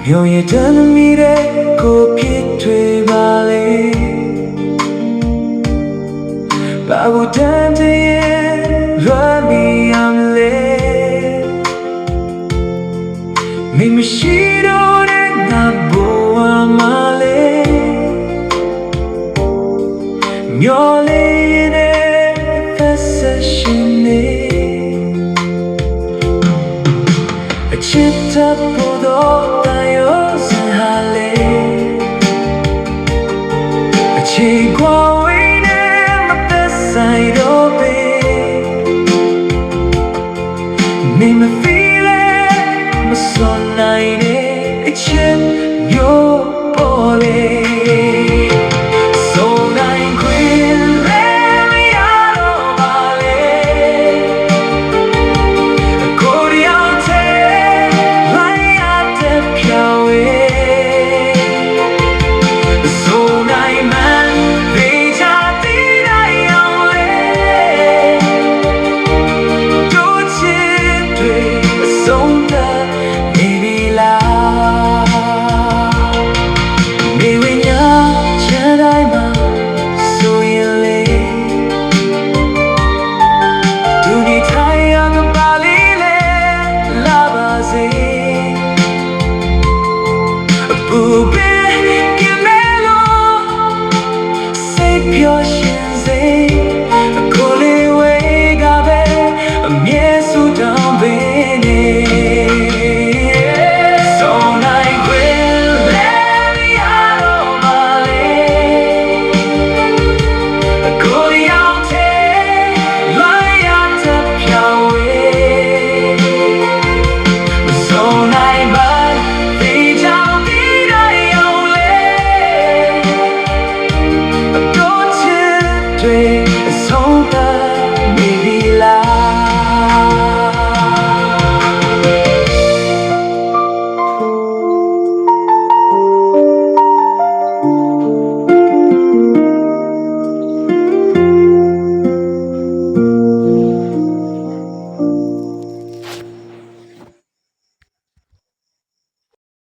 မြို့ရတမ်းမီတဲ့ကိုဖြစ်ထွေပါလေဘာဘူးတမ်းတည်းရမီအမလေးမိမရှိတော့တဲ့ငါဘဝမှာလေမြို့လေးနဲ့သက်ဆက်ရှင်နေအချစ်တပ်ဖို့တော့တရားစင်ဟာလေအချီကွာဝေးနဲ့မသက်ဆိုင်တော့ပေနေမ feel it မစွန်နိုင်တဲ့အချစ်မျိုးပေါ်လေဆုံးသက်မိပြီ